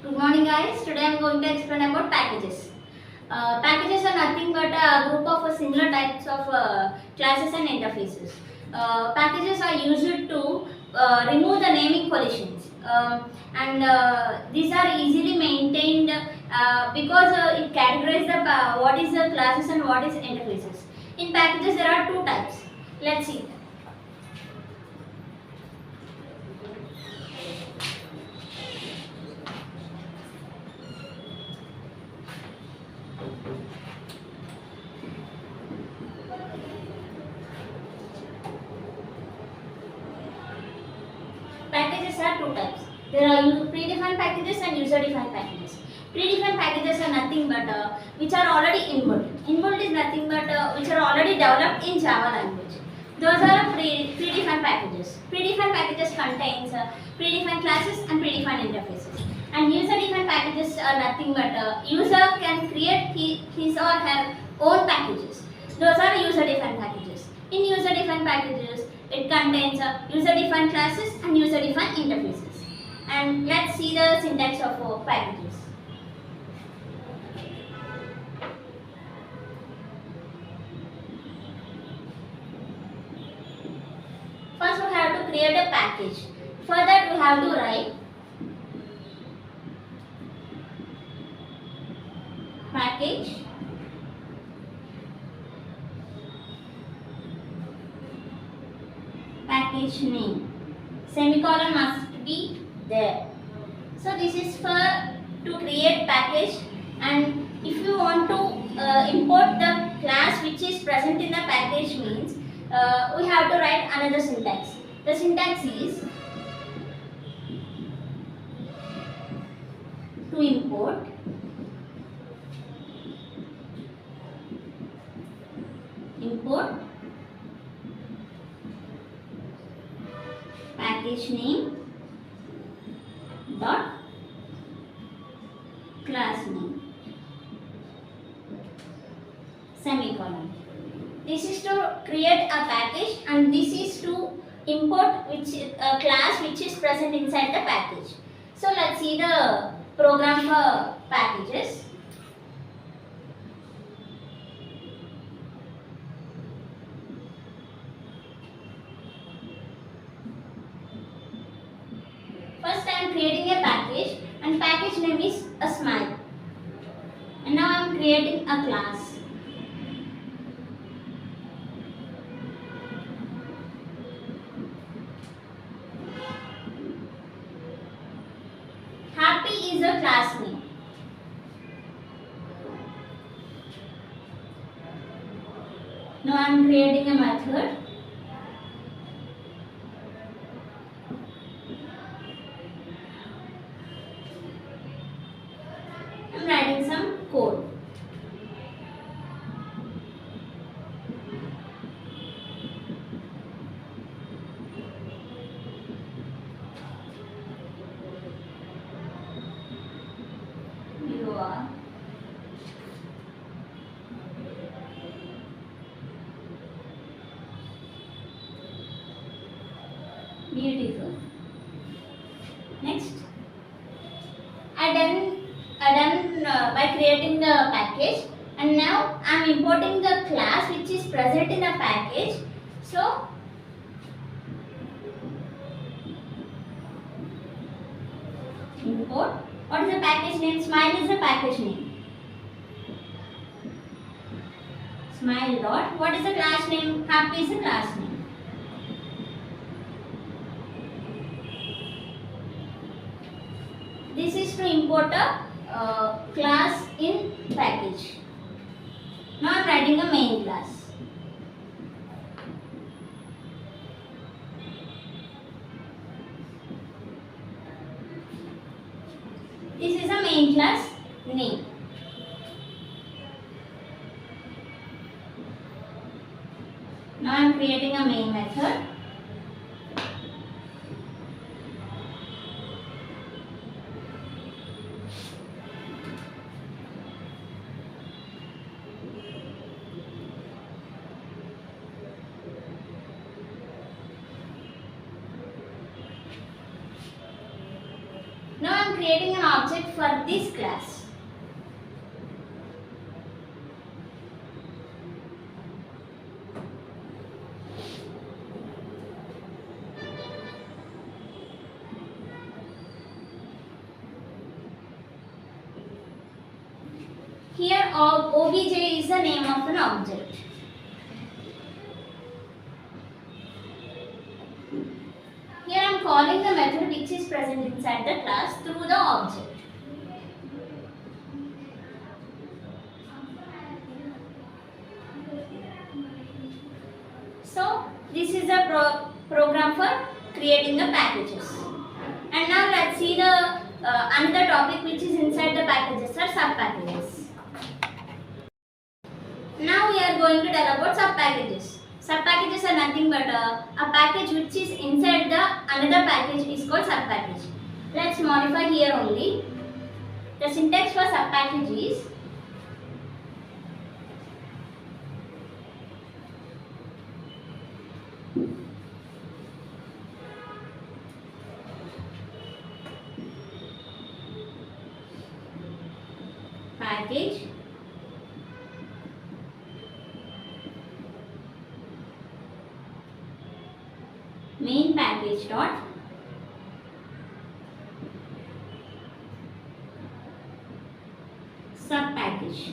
Good morning guys. Today I am going to explain about packages. Packages are nothing but a group of similar types of classes and interfaces. Packages are used to remove the naming collisions and these are easily maintained because it categorizes what is the classes and what is interfaces. In packages there are two types. Let's see. Packages are two types. There are predefined packages and user-defined packages. Predefined packages are nothing but which are already inbuilt. Inbuilt is nothing but which are already developed in Java language. Those are predefined packages. Predefined packages contains predefined classes and predefined interfaces. And user-defined packages are nothing but user can create his or her own packages. Those are user-defined packages. In user-defined packages, it contains user-defined classes and user-defined interfaces. And let's see the syntax of packages. First, we have to create a package. For that, we have to write package name. Semicolon must be there. So this is for to create package, and if you want to import the class which is present in the package means we have to write another syntax. The syntax is to import package name dot class name semicolon. This is to create a package and this is to import which a class which is present inside the package. So let's see the program for packages. First I am creating a package and package name is a smile. And now I am creating a class. Happy is a class name. Now I am creating a method. I am writing some code. You are beautiful. Next, I done by creating the package, and now I am importing the class which is present in the package. So import. What is the package name? Smile is the package name. Smile dot. What is the class name? Happy is the class name. This is to import a class in package. Now I am writing a main class. This is a main class name. Now I am creating a main method. Now I am creating an object for this class. Here obj is the name of an object. Here I am calling the method which is present inside the class through the object. So this is the program for creating the packages. And now let's see the another topic which is inside the packages or sub packages. Now we are going to tell about sub packages. Sub packages are nothing but a package which is inside the another package is called sub package. Let's modify here only. The syntax for sub package is package main package dot sub package.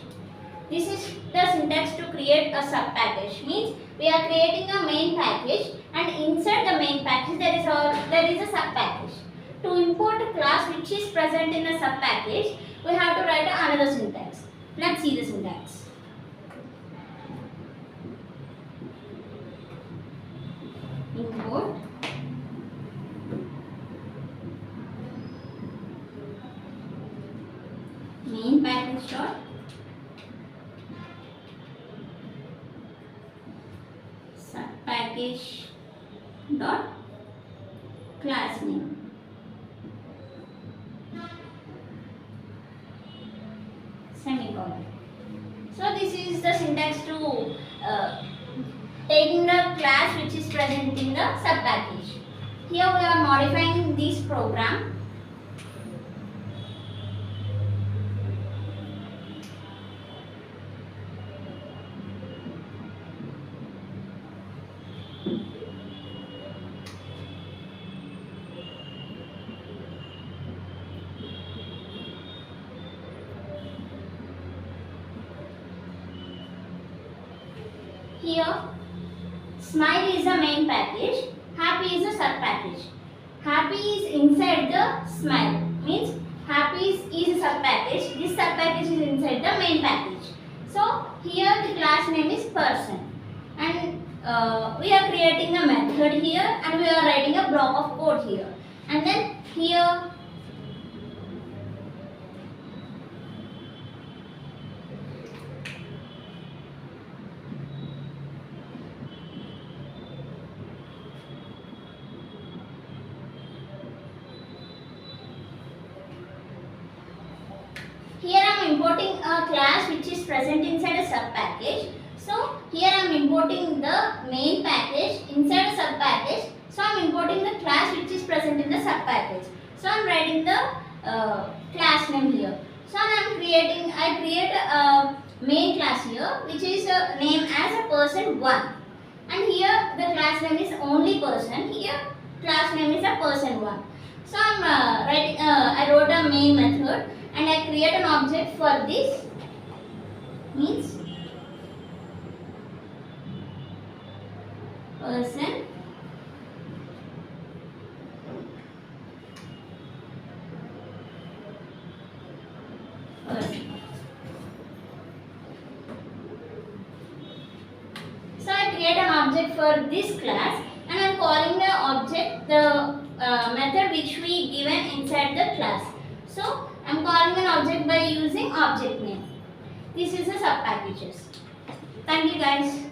This is the syntax to create a sub package. Means we are creating a main package and inside the main package there is a sub package. To import a class which is present in a sub package, we have to write another syntax. Let's see the syntax. Import main package dot sub package dot class name. Semicolon. So this is the syntax to taking the class which is present in the sub package. Here we are modifying this program. Here, smile is the main package, happy is the sub package. Happy is inside the smile, means happy is a sub package. This sub package is inside the main package. So here the class name is person, and we are creating a method here, and we are writing a block of code here, and then here. Here I am importing a class which is present inside a sub package. So here I am importing the main package inside a sub package. So I am importing the class which is present in the sub package. So I am writing the class name here. So I create a main class here which is named as a person 1. And here the class name is only person. Here class name is a person 1. So I wrote a main method. And I create an object for this, means person So I create an object for this class, and I am calling the object the method which we given inside the class. So I am calling an object by using object name. This is the sub packages. Thank you guys.